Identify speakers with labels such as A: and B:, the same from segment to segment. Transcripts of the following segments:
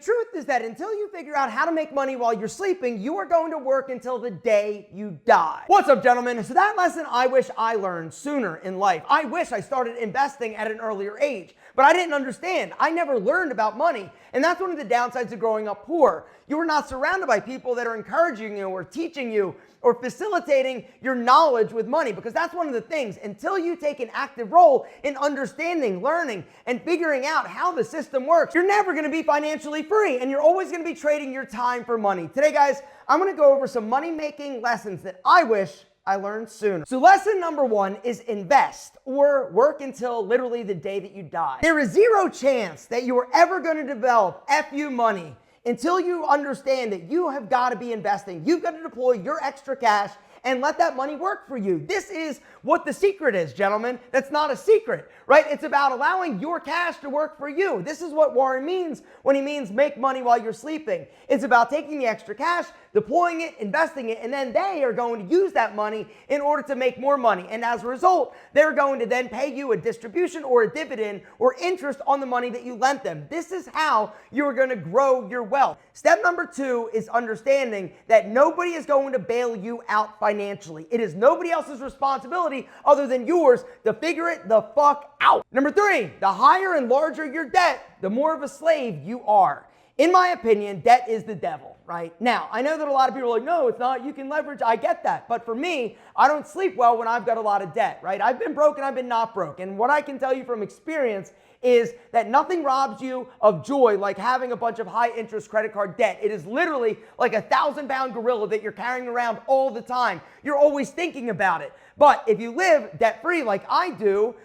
A: truth is that until you figure out how to make money while you're sleeping, you are going to work until the day you die. What's up, gentlemen? So that lesson I wish I learned sooner in life. I wish I started investing at an earlier age, but I didn't understand. I never learned about money, and that's one of the downsides of growing up poor. You are not surrounded by people that are encouraging you or teaching you or facilitating your knowledge with money, because that's one of the things. Until you take an active role in understanding, learning, and figuring out how the system works, you're never going to be financially free, and you're always going to be trading your time for money. Today, guys, I'm going to go over some money-making lessons that I wish I learned sooner. So lesson number one is invest, or work until literally the day that you die. There is zero chance that you are ever going to develop FU money until you understand that you have got to be investing. You've got to deploy your extra cash and let that money work for you. This is what the secret is, gentlemen. That's not a secret, right? It's about allowing your cash to work for you. This is what Warren means when he means make money while you're sleeping. It's about taking the extra cash, deploying it, investing it, and then they are going to use that money in order to make more money. And as a result, they're going to then pay you a distribution or a dividend or interest on the money that you lent them. This is how you're going to grow your wealth. Step number two is understanding that nobody is going to bail you out financially. It is nobody else's responsibility other than yours to figure it the fuck out. Number three, the higher and larger your debt, the more of a slave you are. In my opinion, debt is the devil, right? Now, I know that a lot of people are like, no, it's not, you can leverage, I get that. But for me, I don't sleep well when I've got a lot of debt, right? I've been broke and I've been not broke. And what I can tell you from experience is that nothing robs you of joy like having a bunch of high interest credit card debt. It is literally like a 1,000-pound gorilla that you're carrying around all the time. You're always thinking about it. But if you live debt-free like I do,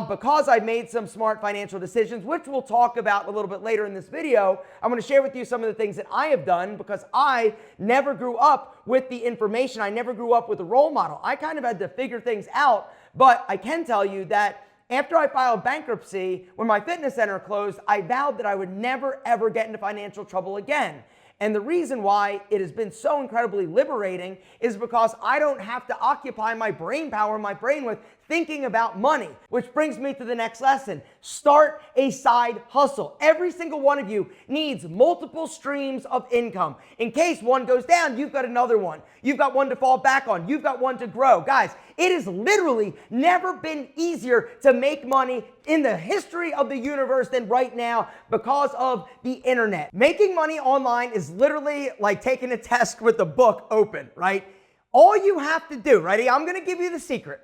A: because I made some smart financial decisions, which we'll talk about a little bit later in this video, I'm going to share with you some of the things that I have done because I never grew up with the information. I never grew up with a role model. I kind of had to figure things out, but I can tell you that after I filed bankruptcy, when my fitness center closed, I vowed that I would never, ever get into financial trouble again. And the reason why it has been so incredibly liberating is because I don't have to occupy my brain power, my brain with thinking about money, which brings me to the next lesson. Start a side hustle. Every single one of you needs multiple streams of income. In case one goes down, you've got another one. You've got one to fall back on. You've got one to grow. Guys, it has literally never been easier to make money in the history of the universe than right now because of the internet. Making money online is literally like taking a test with the book open, right? All you have to do, ready? I'm going to give you the secret.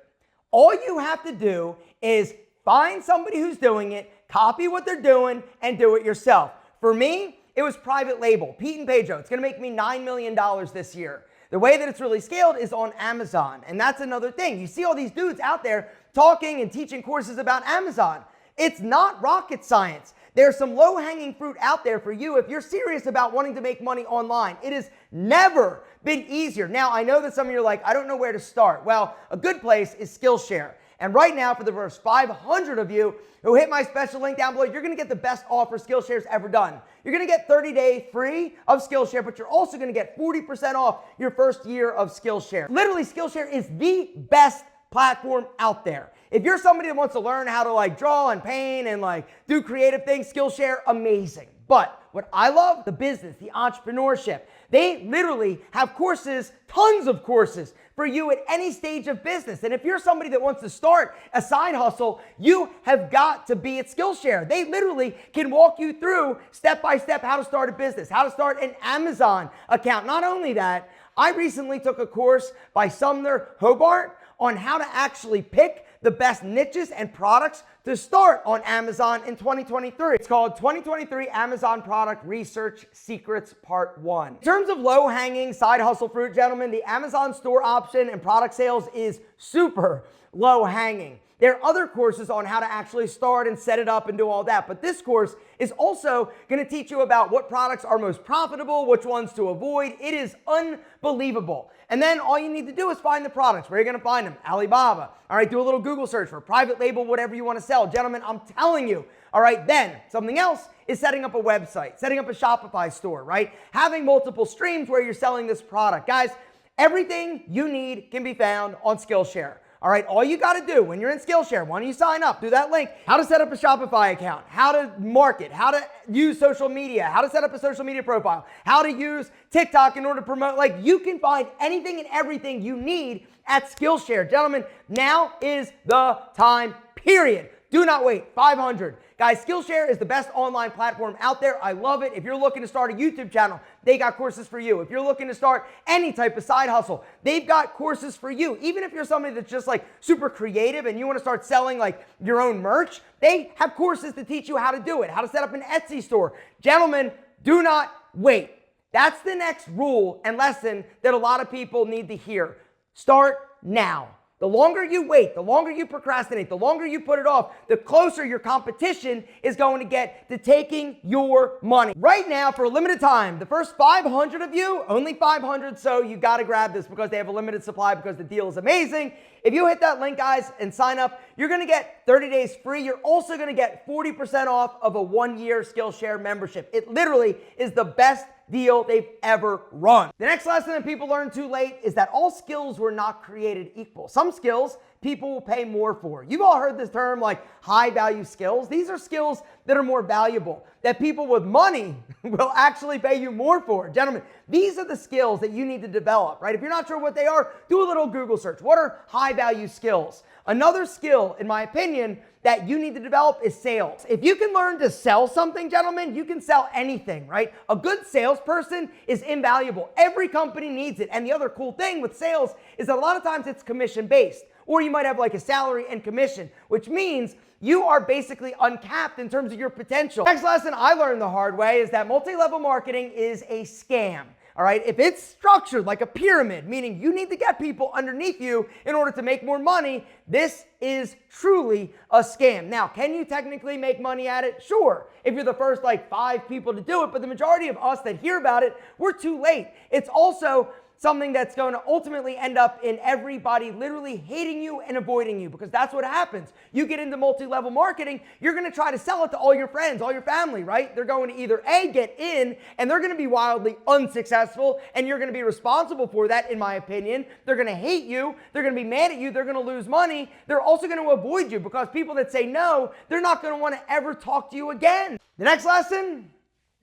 A: All you have to do is find somebody who's doing it, copy what they're doing, and do it yourself. For me, it was private label, Pete and Pedro. It's going to make me $9 million this year. The way that it's really scaled is on Amazon, and that's another thing. You see all these dudes out there talking and teaching courses about Amazon. It's not rocket science. There's some low-hanging fruit out there for you if you're serious about wanting to make money online. It has never been easier. Now, I know that some of you are like, I don't know where to start. Well, a good place is Skillshare. And right now, for the first 500 of you who hit my special link down below, you're going to get the best offer Skillshare's ever done. You're going to get 30 days free of Skillshare, but you're also going to get 40% off your first year of Skillshare. Literally, Skillshare is the best platform out there. If you're somebody that wants to learn how to like draw and paint and like do creative things, Skillshare, amazing. But what I love, the business, the entrepreneurship. They literally have courses, tons of courses for you at any stage of business. And if you're somebody that wants to start a side hustle, you have got to be at Skillshare. They literally can walk you through step by step how to start a business, how to start an Amazon account. Not only that, I recently took a course by Sumner Hobart on how to actually pick the best niches and products to start on Amazon in 2023. It's called 2023 Amazon Product Research Secrets Part 1. In terms of low-hanging side hustle fruit, gentlemen, the Amazon store option and product sales is super low-hanging. There are other courses on how to actually start and set it up and do all that, but this course is also going to teach you about what products are most profitable, which ones to avoid. It is unbelievable. And then all you need to do is find the products. Where are you going to find them? Alibaba. All right, do a little Google search for private label, whatever you want to sell. Gentlemen, I'm telling you. All right, then something else is setting up a website, setting up a Shopify store, right? Having multiple streams where you're selling this product. Guys, everything you need can be found on Skillshare. All right, all you got to do when you're in Skillshare, why don't you sign up through that link, how to set up a Shopify account, how to market, how to use social media, how to set up a social media profile, how to use TikTok in order to promote. Like, you can find anything and everything you need at Skillshare. Gentlemen, now is the time, period. Do not wait. 500. Guys, Skillshare is the best online platform out there. I love it. If you're looking to start a YouTube channel, they got courses for you. If you're looking to start any type of side hustle, they've got courses for you. Even if you're somebody that's just like super creative and you want to start selling like your own merch, they have courses to teach you how to do it, how to set up an Etsy store. Gentlemen, do not wait. That's the next rule and lesson that a lot of people need to hear. Start now. The longer you wait, the longer you procrastinate, the longer you put it off, the closer your competition is going to get to taking your money. Right now, for a limited time, the first 500 of you, only 500, so you got to grab this because they have a limited supply because the deal is amazing. If you hit that link, guys, and sign up, you're going to get 30 days free. You're also going to get 40% off of a 1-year Skillshare membership. It literally is the best deal they've ever run. The next lesson that people learn too late is that all skills were not created equal. Some skills people will pay more for. You've all heard this term like high value skills. These are skills that are more valuable, that people with money will actually pay you more for. Gentlemen, these are the skills that you need to develop, right? If you're not sure what they are, do a little Google search. What are high value skills? Another skill, in my opinion, that you need to develop is sales. If you can learn to sell something, gentlemen, you can sell anything, right? A good salesperson is invaluable. Every company needs it. And the other cool thing with sales is that a lot of times it's commission-based, or you might have like a salary and commission, which means you are basically uncapped in terms of your potential. Next lesson I learned the hard way is that multi-level marketing is a scam. All right, if it's structured like a pyramid, meaning you need to get people underneath you in order to make more money, this is truly a scam. Now, can you technically make money at it? Sure, if you're the first like 5 people to do it, but the majority of us that hear about it, we're too late. It's also something that's going to ultimately end up in everybody literally hating you and avoiding you, because that's what happens. You get into multi-level marketing, you're going to try to sell it to all your friends, all your family, right? They're going to either A, get in, and they're going to be wildly unsuccessful, and you're going to be responsible for that, in my opinion. They're going to hate you, they're going to be mad at you, they're going to lose money, they're also going to avoid you, because people that say no, they're not going to want to ever talk to you again. The next lesson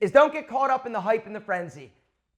A: is don't get caught up in the hype and the frenzy.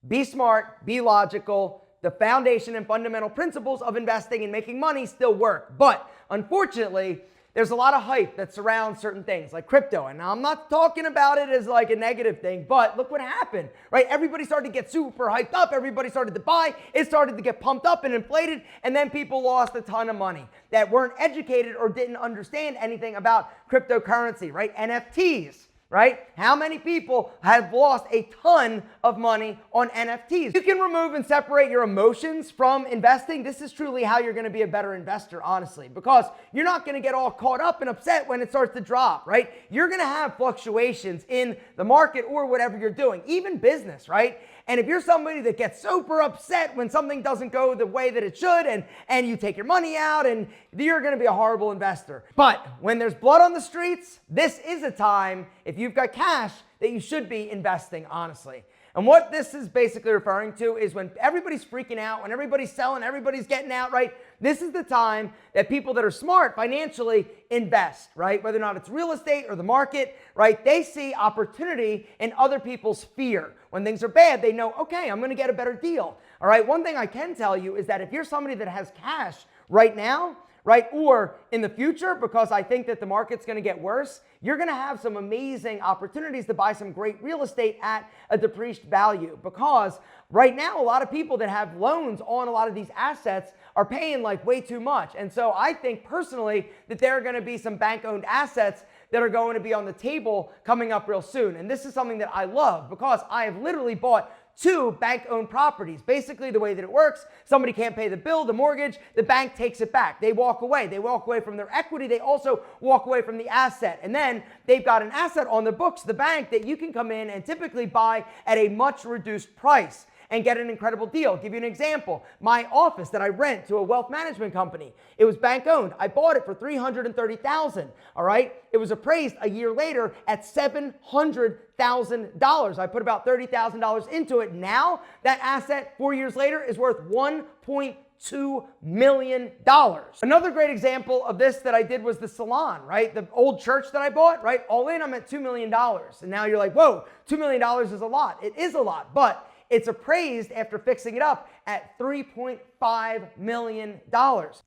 A: Be smart, be logical. The foundation and fundamental principles of investing and making money still work. But unfortunately, there's a lot of hype that surrounds certain things like crypto. And I'm not talking about it as like a negative thing, but look what happened, right? Everybody started to get super hyped up. Everybody started to buy. It started to get pumped up and inflated. And then people lost a ton of money that weren't educated or didn't understand anything about cryptocurrency, right? NFTs. Right? How many people have lost a ton of money on NFTs? You can remove and separate your emotions from investing. This is truly how you're going to be a better investor, honestly, because you're not going to get all caught up and upset when it starts to drop, right? You're going to have fluctuations in the market or whatever you're doing, even business, right? And if you're somebody that gets super upset when something doesn't go the way that it should, and you take your money out, and you're going to be a horrible investor. But when there's blood on the streets, this is a time, if you've got cash, that you should be investing, honestly. And what this is basically referring to is when everybody's freaking out, when everybody's selling, everybody's getting out, right? This is the time that people that are smart financially invest, right? Whether or not it's real estate or the market, right? They see opportunity in other people's fear. When things are bad, they know, okay, I'm going to get a better deal. All right. One thing I can tell you is that if you're somebody that has cash right now, right, or in the future, because I think that the market's going to get worse, you're going to have some amazing opportunities to buy some great real estate at a depreciated value, because right now a lot of people that have loans on a lot of these assets are paying like way too much. And so I think personally that there are going to be some bank-owned assets that are going to be on the table coming up real soon. And this is something that I love because I have literally bought 2 bank-owned properties. Basically, the way that it works, somebody can't pay the bill, the mortgage, the bank takes it back. They walk away. They walk away from their equity. They also walk away from the asset. And then they've got an asset on the books, the bank, that you can come in and typically buy at a much reduced price and get an incredible deal. I'll give you an example. My office that I rent to a wealth management company, it was bank owned. I bought it for $330,000, all right? It was appraised a year later at $700,000. I put about $30,000 into it. Now that asset 4 years later is worth $1.2 $2 million. Another great example of this that I did was the salon, right? The old church that I bought, right? All in, I'm at $2 million. And now you're like, whoa, $2 million is a lot. It is a lot, but it's appraised after fixing it up at $3.5 million.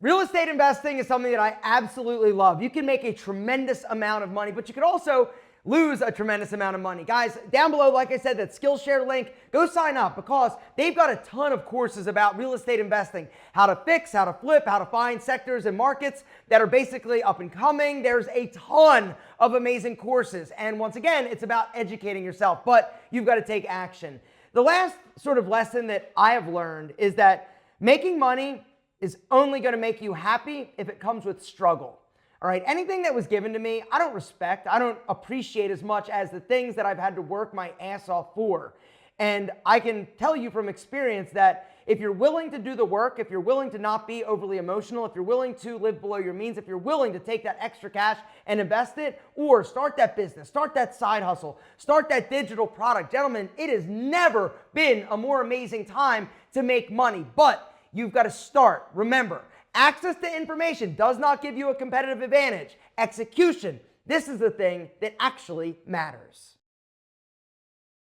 A: Real estate investing is something that I absolutely love. You can make a tremendous amount of money, but you can also lose a tremendous amount of money. Guys, down below, like I said, that Skillshare link, go sign up because they've got a ton of courses about real estate investing, how to fix, how to flip, how to find sectors and markets that are basically up and coming. There's a ton of amazing courses. And once again, it's about educating yourself, but you've got to take action. The last sort of lesson that I have learned is that making money is only going to make you happy if it comes with struggle. All right, anything that was given to me, I don't respect, I don't appreciate as much as the things that I've had to work my ass off for. And I can tell you from experience that if you're willing to do the work, if you're willing to not be overly emotional, if you're willing to live below your means, if you're willing to take that extra cash and invest it, or start that business, start that side hustle, start that digital product, gentlemen, it has never been a more amazing time to make money, but you've got to start. Remember, access to information does not give you a competitive advantage. Execution, this is the thing that actually matters.